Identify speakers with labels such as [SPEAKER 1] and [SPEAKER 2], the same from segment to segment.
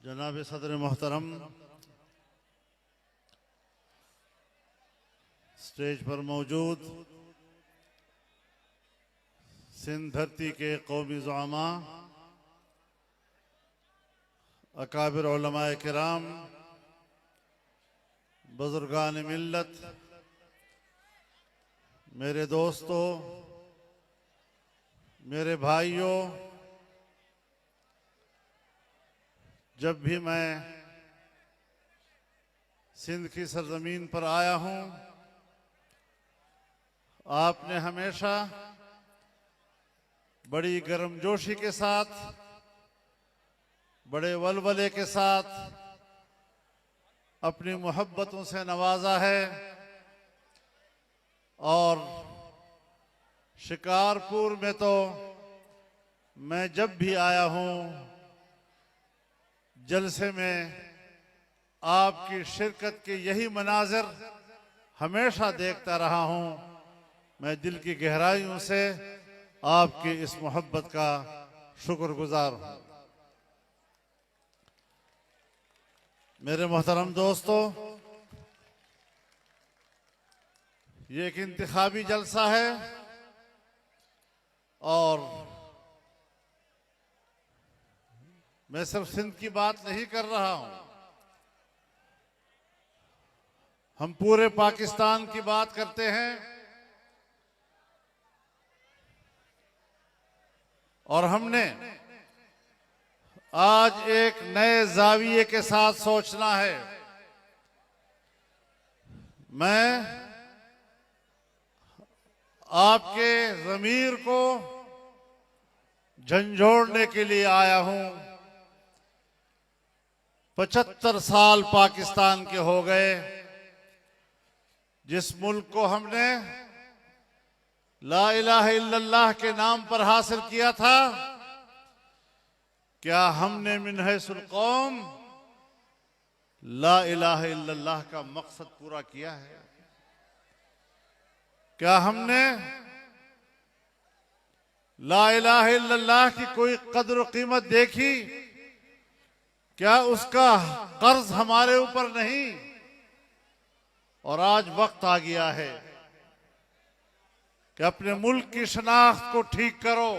[SPEAKER 1] जनाब सदर मोहतरम, स्टेज पर मौजूद सिंध धरती के कौमी ज़ुआमा, अकाबिर उलमाए किराम, बुजुर्गान मिल्लत, मेरे दोस्तों, मेरे भाइयों, जब भी मैं सिंध की सरजमीन पर आया हूं, आपने हमेशा बड़ी गर्मजोशी के साथ, बड़े वलवले के साथ अपनी मोहब्बतों से नवाजा है और शिकारपुर में तो मैं जब भी आया हूं, जलसे में आपकी शिरकत के यही मनाज़िर हमेशा देखता रहा हूं। मैं दिल की गहराइयों से आपकी इस मोहब्बत का शुक्रगुजार हूं। मेरे मोहतरम दोस्तों, ये एक इंतखाबी जलसा है और मैं सिर्फ सिंध की बात नहीं कर रहा हूं, हम पूरे पाकिस्तान की बात करते हैं और हमने आज एक नए जाविये के साथ सोचना है। मैं आपके ज़मीर को झंझोड़ने के लिए आया हूं। 75 साल पाकिस्तान के हो गए, जिस मुल्क को हमने ला इलाहा इल्लल्लाह के नाम पर हासिल किया था, क्या हमने मिन हैसुल कौम ला इलाहा इल्लल्लाह का मकसद पूरा किया है? क्या हमने ला इलाहा इल्लल्लाह की कोई कद्र और कीमत देखी? क्या उसका कर्ज हमारे ऊपर नहीं? और आज वक्त आ गया है कि अपने मुल्क की शनाख्त को ठीक करो।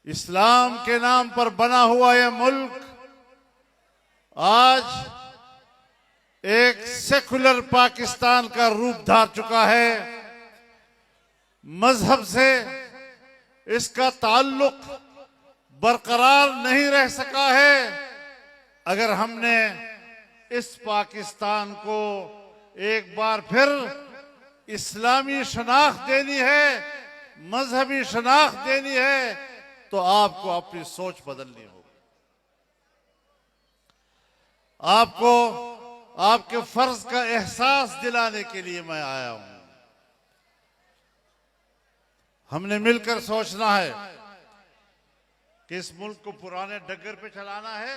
[SPEAKER 1] इस्लाम के नाम पर बना हुआ यह मुल्क आज एक सेकुलर पाकिस्तान का रूप धार चुका है। मजहब से इसका ताल्लुक बरकरार नहीं रह सका है। अगर हमने इस पाकिस्तान को एक बार फिर इस्लामी शनाख्त देनी है, मजहबी शनाख्त देनी है, तो आपको अपनी सोच बदलनी होगी। आपको आपके फर्ज का एहसास दिलाने के लिए मैं आया हूं। हमने मिलकर सोचना है कि इस मुल्क को पुराने डगर पे चलाना है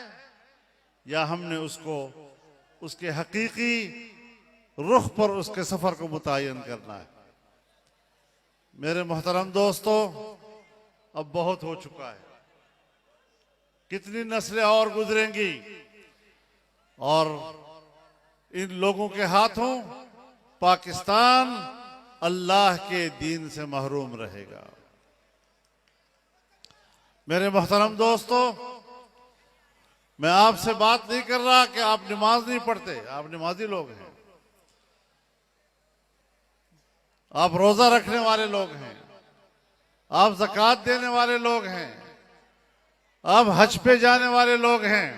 [SPEAKER 1] या हमने उसको उसके हकीकी रुख पर उसके सफर को मुतय्यन करना है। मेरे मोहतरम दोस्तों, अब बहुत हो चुका है। कितनी नस्लें और गुजरेंगी और इन लोगों के हाथों पाकिस्तान अल्लाह के दीन से महरूम रहेगा। मेरे मोहतरम दोस्तों, मैं आपसे बात नहीं कर रहा कि आप नमाज नहीं पढ़ते, आप नमाजी लोग हैं, आप रोजा रखने वाले लोग हैं, आप ज़कात देने वाले लोग हैं, आप हज पे जाने वाले लोग हैं,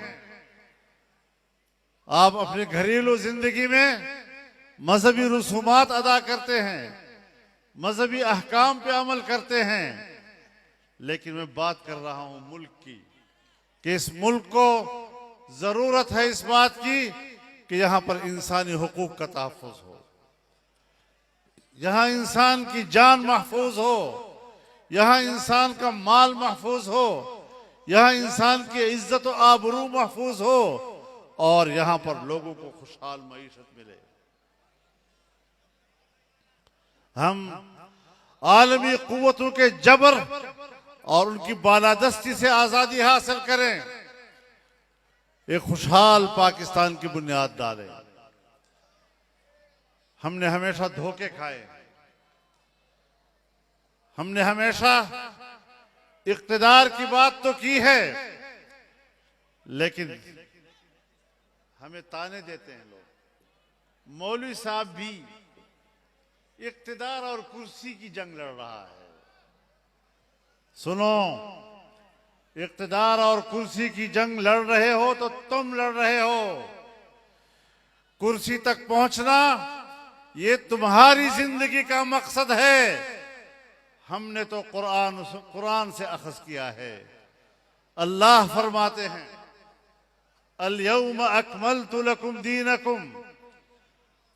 [SPEAKER 1] आप अपनी घरेलू जिंदगी में मजहबी रसूमात अदा करते हैं, मजहबी अहकाम पे अमल करते हैं। लेकिन मैं बात कर रहा हूं मुल्क की, कि इस मुल्क को जरूरत है इस बात की कि यहां पर इंसानी हुकूक का तहफ़्फ़ुज़ हो, यहां इंसान की जान महफूज हो, यहां इंसान का माल महफूज हो, यहां इंसान की इज्जत व आबरू महफूज हो, और यहां पर लोगों को खुशहाल मईशत मिले। हम आलमी कुव्वतों के जबर और उनकी बालादस्ती से आजादी हासिल करें, एक खुशहाल पाकिस्तान की बुनियाद डालें। हमने हमेशा धोखे खाए, हमने हमेशा इक़्तिदार की बात तो की है, लेकिन हमें ताने देते हैं लोग। मौलवी साहब भी इक़्तिदार और कुर्सी की जंग लड़ रहा है। सुनो, इक़्तिदार और कुर्सी की जंग लड़ रहे हो तो तुम लड़ रहे हो। कुर्सी तक पहुंचना ये तुम्हारी जिंदगी का मकसद है। हमने तो कुरान से अखज़ किया है। अल्लाह फरमाते हैं, अल यौम अकमलतु लकुम दीनकुम,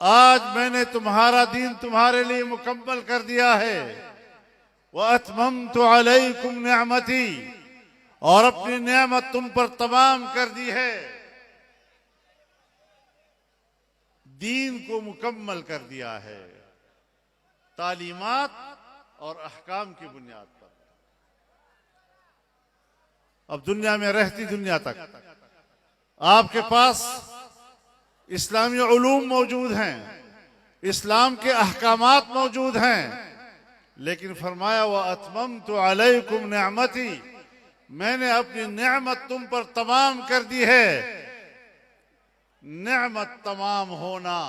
[SPEAKER 1] आज मैंने तुम्हारा दीन तुम्हारे लिए मुकम्मल कर दिया है। व अतममतु अलैकुम निअमती, और अपनी नेमत तुम पर तमाम कर दी है। दीन को मुकम्मल कर दिया है तालीमात और अहकाम की बुनियाद पर। अब दुनिया में रहती दुनिया तक आपके पास इस्लामी उलूम मौजूद हैं, इस्लाम के अहकामात मौजूद हैं, लेकिन फरमाया व अतममतु अलैकुम निअमती, मैंने अपनी नेमत तुम पर तमाम कर दी है। नेमत तमाम होना,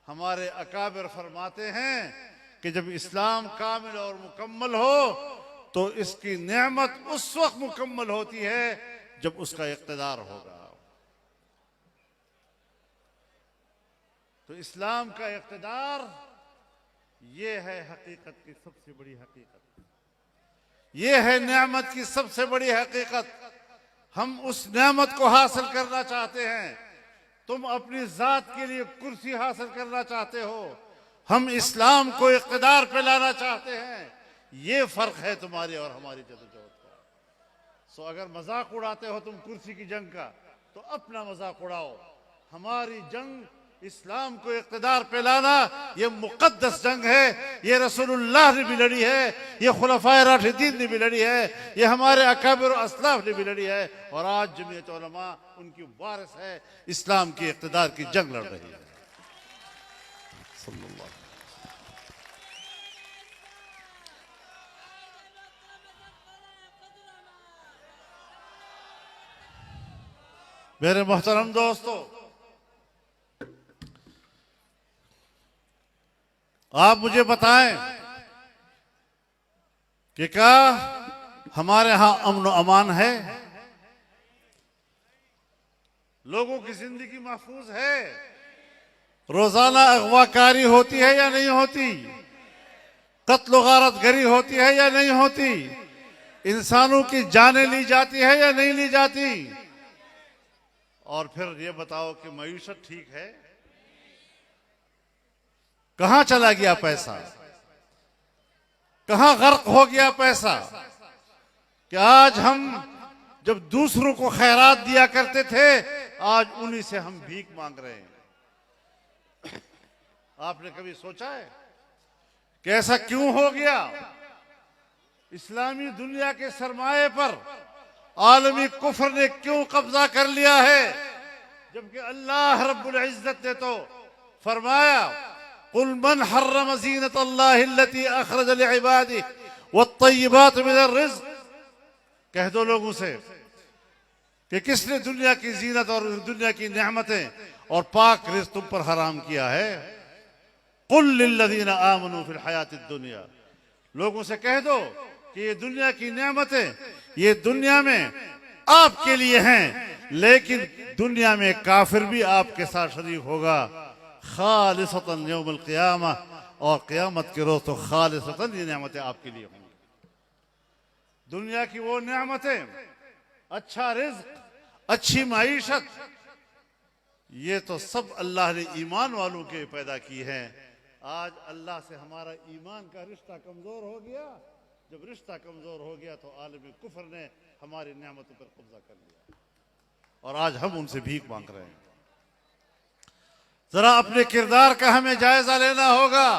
[SPEAKER 1] हमारे अकाबिर फरमाते हैं कि जब इस्लाम कामिल और मुकम्मल हो तो इसकी नेमत उस वक्त मुकम्मल होती है जब उसका इक़्तिदार होगा। तो इस्लाम का इक़्तिदार ये है हकीकत की सबसे बड़ी हकीकत, ये है नेमत की सबसे बड़ी हकीकत। हम उस नेमत को हासिल करना चाहते हैं। तुम अपनी जात के लिए कुर्सी हासिल करना चाहते हो, हम इस्लाम को इक़्तिदार पे लाना चाहते हैं। ये फर्क है तुम्हारी और हमारी जदोजहद का। सो अगर मजाक उड़ाते हो तुम कुर्सी की जंग का, तो अपना मजाक उड़ाओ। हमारी जंग इस्लाम को इक़्तिदार पे लाना, ये मुक़द्दस जंग है। ये रसूलुल्लाह ने भी लड़ी है, ये खुलफाए राशिदीन ने भी लड़ी है, ये हमारे अकाबिर और असलाफ ने भी लड़ी है, और आज जमीयत उलमा उनकी वारिस है, इस्लाम की इक़्तिदार की जंग लड़ रही है। सल्लल्लाहु। मेरे मोहतरम दोस्तों, आप मुझे बताएं कि क्या हमारे यहां अमन अमान है? लोगों की जिंदगी महफूज है? रोजाना अगवाकारी होती है या नहीं होती? कत्ल गारत गरी होती है या नहीं होती? इंसानों की जानें ली जाती है या नहीं ली जाती? और फिर ये बताओ कि मईशत ठीक है? कहां चला गया पैसा? कहां गर्क हो गया पैसा? कि आज हम जब दूसरों को खैरात दिया करते थे, आज उन्हीं से हम भीख मांग रहे हैं। आपने कभी सोचा है कि ऐसा क्यों हो गया? इस्लामी दुनिया के सरमाए पर आलमी कुफ्र ने क्यों कब्जा कर लिया है? जबकि अल्लाह रब्बुल इज्जत ने तो फरमाया, कुल मन हर्रम ज़ीनत अल्लाहि अल्लती अखरज लिइबादिही वत्तय्यिबात मिनर रिज़्क़, कह दो लोगों से कि किसने दुनिया की जीनत और दुनिया की नेमतें और पाक रिज़्क़ तुम पर हराम किया है। कुल लिल्लज़ीना आमनू फिल हयातिद दुनिया, लोगों से कह दो कि ये दुनिया की नेमतें ये दुनिया में आपके लिए हैं, लेकिन दुनिया में काफिर भी आपके साथ शरीक होगा। खालिसतन यौमुल क़ियामा, और क़यामत के रोज़ तो खालिसतन ये नेमतें आपके लिए होंगी। दुनिया की वो नेमतें, अच्छा रिज़्क़, अच्छी माईशत, ये तो सब अल्लाह ने ईमान वालों के पैदा की है। आज अल्लाह से हमारा ईमान का रिश्ता कमजोर हो गया। जब रिश्ता कमजोर हो गया तो आलम कुफर ने हमारी नेमतों पर कब्जा कर लिया और आज हम उनसे भीख मांग रहे हैं। जरा अपने किरदार का हमें जायजा लेना होगा।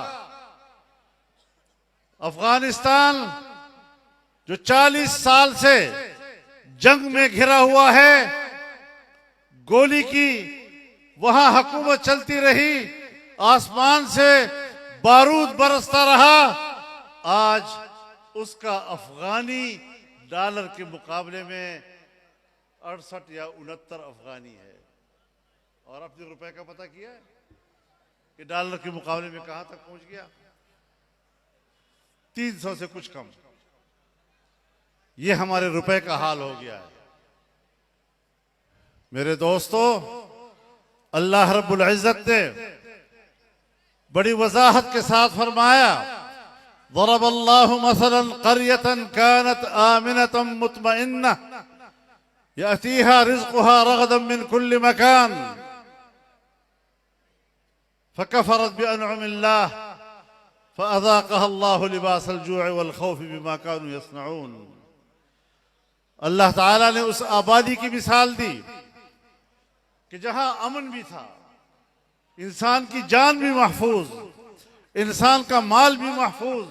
[SPEAKER 1] अफगानिस्तान जो 40 साल से जंग में घिरा हुआ है, गोली की वहां हुकूमत चलती रही, आसमान से बारूद बरसता रहा, आज उसका अफगानी डॉलर के मुकाबले में 68 या 69 अफगानी है। और अपने रुपए का पता किया है कि डॉलर के मुकाबले में कहां तक पहुंच गया? 300 से कुछ कम। ये हमारे रुपए का हाल हो गया है। मेरे दोस्तों, अल्लाह रब्बुल इज्जत ने बड़ी वजाहत के साथ फरमाया, ज़रबल्लाहु मसलन क़र्यतन कानत आमिनतन मुतमइन्नह यातीहा रिज़्क़ुहा रग़दन मिन कुल्लि मकान फ़कफ़रत बिअनअमिल्लाह फ़अज़ाक़हा अल्लाहु लिबासल जूअ वल ख़ौफ़ बिमा कानू यस्नऊन। अल्लाह ताला ने उस आबादी की मिसाल दी कि जहां अमन भी था, इंसान की जान भी महफूज, इंसान का माल भी महफूज,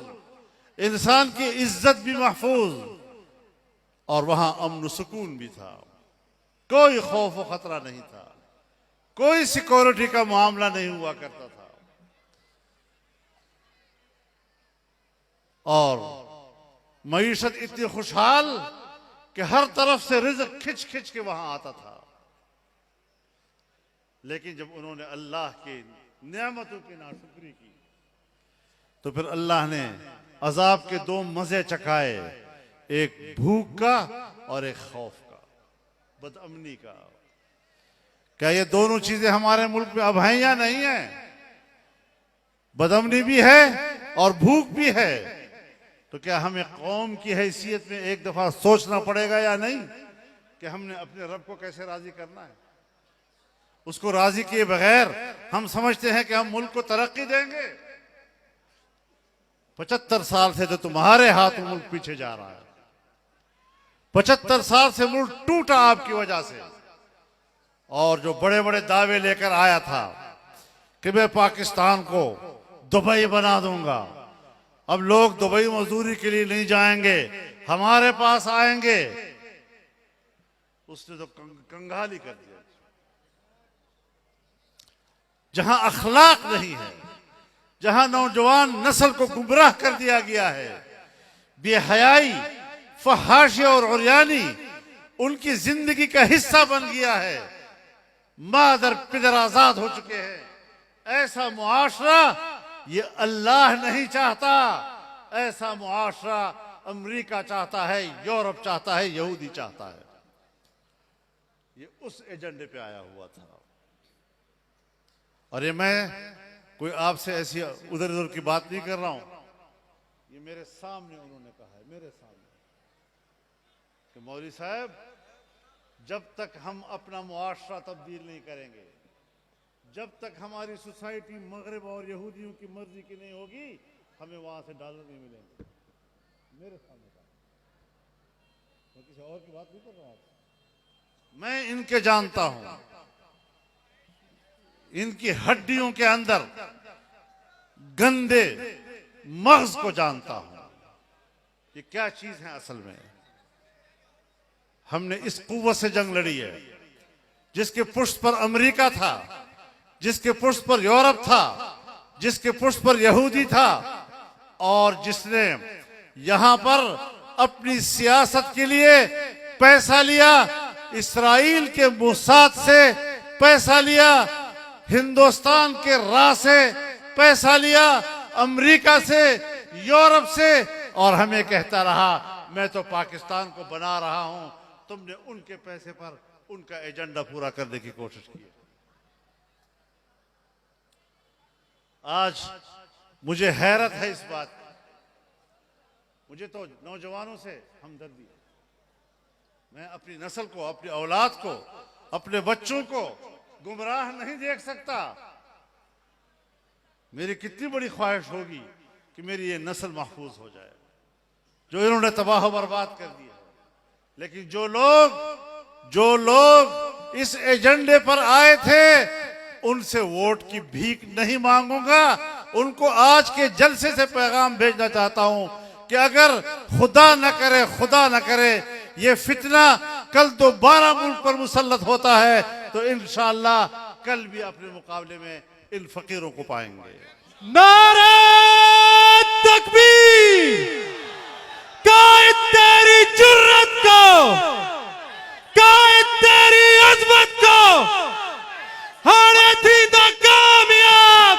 [SPEAKER 1] इंसान की इज्जत भी महफूज, और वहां अमन सुकून भी था। कोई खौफ व खतरा नहीं था, कोई सिक्योरिटी का मामला नहीं हुआ करता था। और मईशत इतनी खुशहाल कि हर तरफ से रिज़्क़ खिंच खिंच के वहां आता था। लेकिन जब उन्होंने अल्लाह की नेमतों की नाशुक्री की तो फिर अल्लाह ने अजाब के 2 मजे चखाए, एक भूख का और एक खौफ का, बदअमनी का। क्या ये दोनों चीजें हमारे मुल्क में अब हैं या नहीं है? बदअमनी भी है और भूख भी है। तो क्या हमें कौम की हैसियत में एक दफा सोचना पड़ेगा या नहीं कि हमने अपने रब को कैसे राजी करना है? उसको राजी किए बगैर हम समझते हैं कि हम मुल्क को तरक्की देंगे। 75 साल से तो तुम्हारे हाथों मुल्क पीछे जा रहा है। 75 साल से मुल्क टूटा आपकी वजह से। और जो बड़े बड़े दावे लेकर आया था कि मैं पाकिस्तान को दुबई बना दूंगा, अब लोग दुबई मजदूरी के लिए नहीं जाएंगे, हमारे पास आएंगे, उसने तो कंगाली कर दिया। जहां अखलाक नहीं है, जहां नौजवान नस्ल को गुमराह कर दिया गया है, बेहयाई, फहाशी और उर्यानी उनकी जिंदगी का हिस्सा बन गया है, मादर पिदर आजाद हो चुके हैं, ऐसा मुआशरा ये अल्लाह नहीं चाहता। ऐसा मुआशरा अमेरिका चाहता है, यूरोप चाहता है, यहूदी चाहता है। ये उस एजेंडे पे आया हुआ था। और ये मैं कोई आपसे ऐसी उधर उधर की बात नहीं कर रहा हूं, ये मेरे सामने उन्होंने कहा है, मेरे सामने, कि मौलवी साहब, जब तक हम अपना मुआशरा तब्दील नहीं करेंगे, जब तक हमारी सोसाइटी मगरिब और यहूदियों की मर्जी की नहीं होगी, हमें वहां से डॉलर नहीं मिलेंगे। मेरे सामने कहा, मैं किसी और की बात नहीं कर रहा हूं। मैं इनके जानता हूं, इनकी हड्डियों के अंदर गंदे मग़ज़ को जानता हूं। ये क्या चीज है असल में? हमने इस कुव्वत से जंग लड़ी है जिसके पुष्ट पर अमेरिका था, जिसके पुष्ट पर यूरोप था, जिसके पुष्प पर यहूदी था और जिसने यहां पर अपनी सियासत के लिए पैसा लिया, इस्राइल के मोसाद से पैसा लिया, हिंदुस्तान के राह से पैसा लिया, अमेरिका से, यूरोप से, और हमें कहता रहा मैं तो पाकिस्तान को बना रहा हूं। तुमने उनके पैसे पर उनका एजेंडा पूरा करने की कोशिश की। आज मुझे हैरत है इस बात की। मुझे तो नौजवानों से हमदर्दी है। मैं अपनी नस्ल को, अपनी औलाद को, अपने बच्चों को गुमराह नहीं देख सकता। मेरी कितनी बड़ी ख्वाहिश होगी कि मेरी ये नस्ल महफूज हो जाए जो इन्होंने तबाह बर्बाद कर दिया। लेकिन जो लोग इस एजेंडे पर आए थे उनसे वोट की भीख नहीं मांगूंगा। उनको आज के जलसे से पैगाम भेजना चाहता हूं कि अगर खुदा न करे ये फितना कल दोबारा मुल्क पर मुसल्लत होता है तो इंशाअल्लाह कल भी अपने मुकाबले में इन फकीरों को पाएंगे।
[SPEAKER 2] नारे तकबीर, कायद तेरी जुर्रत को, कायद तेरी अजमत को, हारे थी तो कामयाब।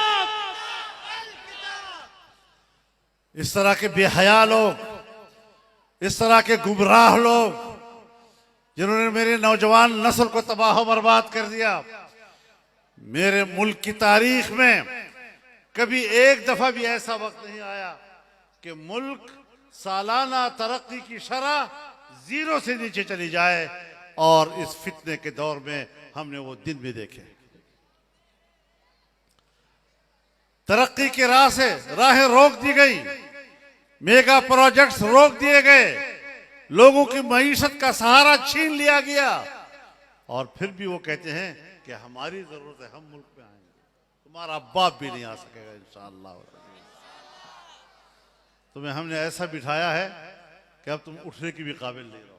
[SPEAKER 1] इस तरह के बेहया लोग, इस तरह के गुमराह लोग जिन्होंने मेरे नौजवान नस्ल को तबाह बर्बाद कर दिया, मेरे मुल्क की तारीख में कभी एक दफा भी ऐसा वक्त नहीं आया कि मुल्क सालाना तरक्की की शरह 0 से नीचे चली जाए। और इस फितने के दौर में हमने वो दिन भी देखे। तरक्की की राहें रोक दी गई, मेगा प्रोजेक्ट्स रोक दिए गए, लोगों की मईशत का सहारा छीन लिया गया। और फिर भी वो कहते हैं कि हमारी जरूरत है, हम मुल्क में आएंगे, तुम्हारा बाप भी नहीं आ सकेगा इंशाअल्लाह। तुम्हें हमने ऐसा बिठाया है कि अब तुम उठने की भी काबिल नहीं रहो।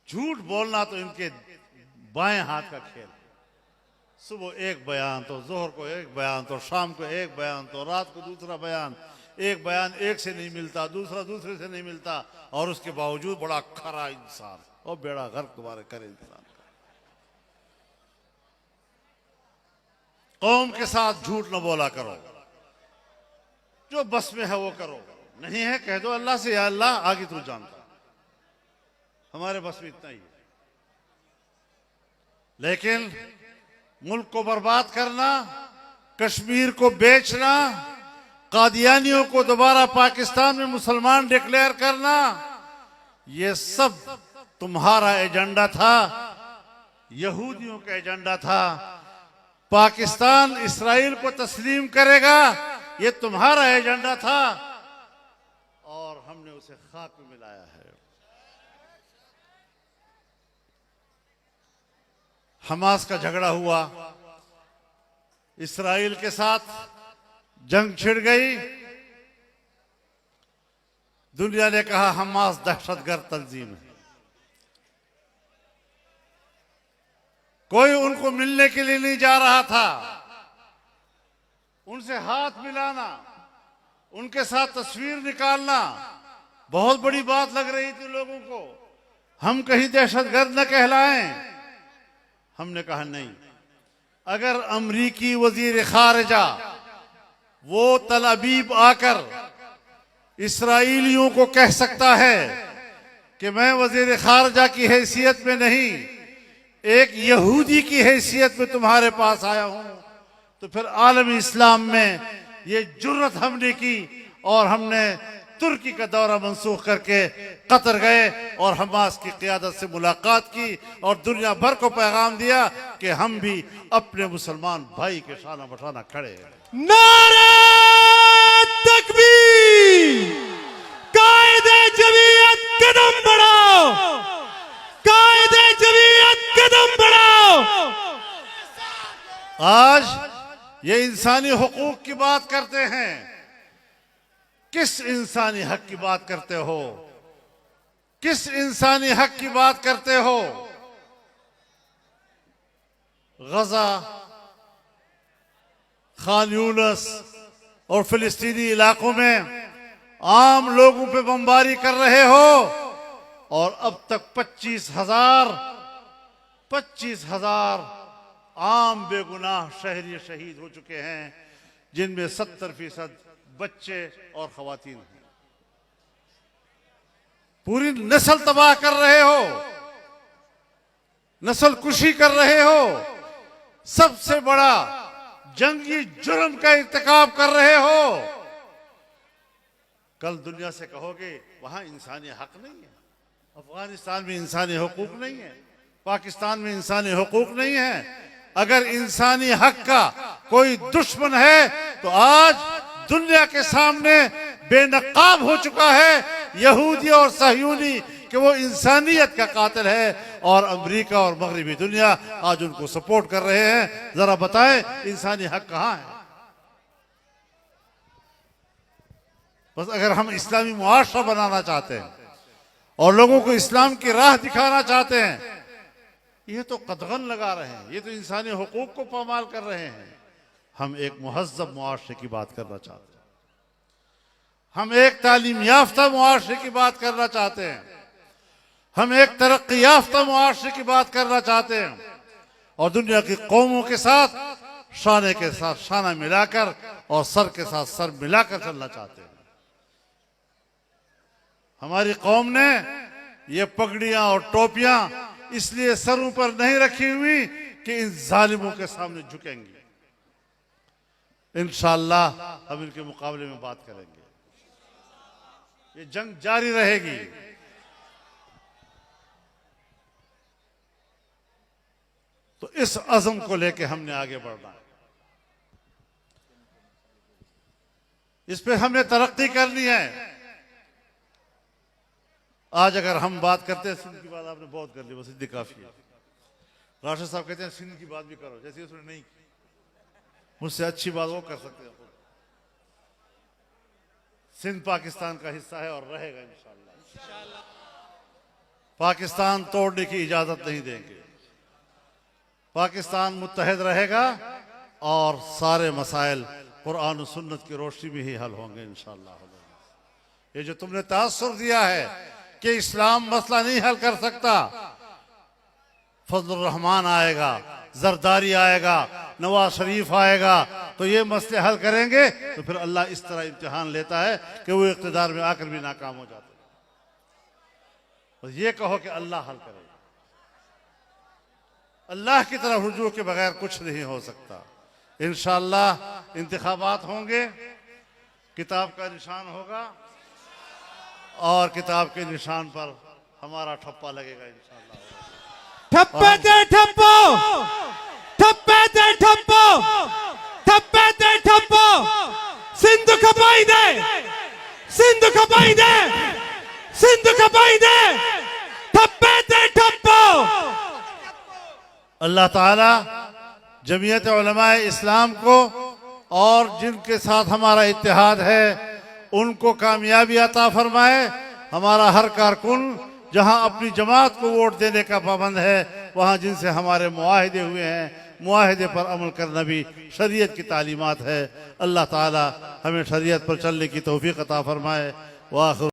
[SPEAKER 1] झूठ बोलना तो इनके बाएं हाथ का खेल। सुबह एक बयान, तो जोहर को एक बयान, तो शाम को एक बयान, तो रात को दूसरा बयान। एक बयान एक से नहीं मिलता, दूसरा दूसरे से नहीं मिलता, और उसके बावजूद बड़ा खरा इंसान और बेड़ा गर्क तुम्हारे करे इंसान का। कौम के साथ झूठ न बोला करो, जो बस में है वो करो, नहीं है कह दो अल्लाह से, या अल्लाह आगे तू जानता, हमारे बस में इतना ही है। लेकिन मुल्क को बर्बाद करना, कश्मीर को बेचना, कादियानियों को दोबारा पाकिस्तान में मुसलमान डिक्लेयर करना, ये सब तुम्हारा एजेंडा था, यहूदियों का एजेंडा था। पाकिस्तान इस्राइल को तस्लीम करेगा, ये तुम्हारा एजेंडा था, और हमने उसे खाक में मिलाया है। हमास का झगड़ा हुआ, इस्राइल के साथ जंग छिड़ गई। दुनिया ने कहा हमास दहशतगर्द तंजीम है। कोई उनको मिलने के लिए नहीं जा रहा था, उनसे हाथ मिलाना, उनके साथ तस्वीर निकालना बहुत बड़ी बात लग रही थी लोगों को। हम कहीं दहशतगर्द न कहलाएं। हमने कहा नहीं, अगर अमरीकी वजीर खारजा वो तल अबीब आकर इसराइलियों को कह सकता है कि मैं वजीर खारजा की हैसियत में नहीं, एक यहूदी की हैसियत में तुम्हारे पास आया हूं, तो फिर आलमी इस्लाम में ये जुर्रत हमने की और हमने तुर्की का दौरा मंसूख करके कतर गए और हमास की क़ियादत से मुलाकात की और दुनिया भर को पैगाम दिया कि हम भी अपने मुसलमान भाई के शाना बशाना खड़े हैं।
[SPEAKER 2] नारे तकबीर, कायदे जमीयत कदम बढ़ाओ, कायदे जमीयत कदम बढ़ाओ।
[SPEAKER 1] आज ये इंसानी हुकूक की बात करते हैं, किस इंसानी हक की बात करते हो? किस इंसानी हक की बात करते हो? गजा खान यूनस और फिलिस्तीनी इलाकों में आम लोगों पे बमबारी कर रहे हो, और अब तक 25,000 आम बेगुनाह शहरी शहीद हो चुके हैं, जिनमें 70% बच्चे और खवातीन हैं। पूरी नस्ल तबाह कर रहे हो, नस्ल कुशी कर रहे हो, सबसे बड़ा जंगी जुर्म का इर्तिकाब कर रहे हो। कल दुनिया से कहोगे वहां इंसानी हक नहीं है, अफगानिस्तान में इंसानी हुकूक नहीं है, पाकिस्तान में इंसानी हुकूक नहीं है। अगर इंसानी हक का कोई दुश्मन है तो आज दुनिया के सामने बेनकाब हो चुका है यहूदी और सहयूनी कि वो इंसानियत का कातिल है, और अमेरिका और मगरबी दुनिया आज उनको सपोर्ट कर रहे हैं। जरा बताएं इंसानी हक कहां है? बस अगर हम इस्लामी मुआशरा बनाना चाहते हैं और लोगों को इस्लाम की राह दिखाना चाहते हैं, ये तो कदगन लगा रहे हैं, ये तो इंसानी हुकूक को पामाल कर रहे हैं। हम एक मुहज़्ज़ब मुआशरे की बात करना चाहते हैं, हम एक तालीम याफ्ता मुआशरे की बात करना चाहते हैं, हम एक तरक्की याफ्ता मुआशरे की बात करना चाहते हैं, और दुनिया की कौमों के साथ शाने के साथ शाना मिलाकर और सर के साथ सर मिलाकर चलना चाहते हैं। हमारी कौम ने ये पगड़ियां और टोपियां इसलिए सरों पर नहीं रखी हुई कि इन जालिमों के सामने झुकेंगे। इंशाअल्लाह हम इनके मुकाबले में बात करेंगे, ये जंग जारी रहेगी। तो इस अज़म को लेके हमने आगे बढ़ना है, इस पे हमने तरक्की करनी है। आज अगर हम बात करते हैं, सिंध की बात आपने बहुत कर ली, बस इतनी काफी है। राशिद साहब कहते हैं सिंध की बात भी करो, जैसे उसने नहीं की। मुझसे अच्छी बात वो कर सकते हैं। सिंध पाकिस्तान का हिस्सा है और रहेगा इंशाअल्लाह। पाकिस्तान तोड़ने की इजाजत नहीं देंगे। पाकिस्तान मुत्तहिद रहेगा और सारे मसाइल कुरान और सुन्नत की रोशनी में ही हल होंगे इंशाअल्लाह। ये जो तुमने तासुर दिया है कि इस्लाम मसला नहीं हल कर सकता, फजलुर रहमान आएगा, जरदारी आएगा, नवाज शरीफ आएगा तो ये मसले हल करेंगे, तो फिर अल्लाह इस तरह इम्तिहान लेता है कि वो इक़्तिदार में आकर भी नाकाम हो जाते हैं। और ये कहो कि अल्लाह हल करेगा, अल्लाह की तरफ रुजू के बगैर कुछ नहीं हो सकता। इंशाअल्लाह इंतखाबात होंगे, किताब का निशान होगा और किताब के निशान पर हमारा ठप्पा लगेगा इंशाअल्लाह।
[SPEAKER 2] ठप्पे ते ठप्पो, ठप्पे ते ठप्पो, ठप्पे ते ठप्पो, सिंध खपाई दे, सिंध खपाई दे, सिंध खपाई दे, ठप्पे ते ठप्पो।
[SPEAKER 1] अल्लाह ताला जमीयत उलमाए इस्लाम को और जिनके साथ हमारा इत्तेहाद है उनको कामयाबी अता फरमाए। हमारा हर कारकुन जहां अपनी जमात को वोट देने का पाबंद है, वहां जिनसे हमारे मुआहिदे हुए हैं, मुआहिदे पर अमल करना भी शरीयत की तालीमात है। अल्लाह ताला हमें शरीयत पर चलने की तौफीक अता फरमाए। वाखिर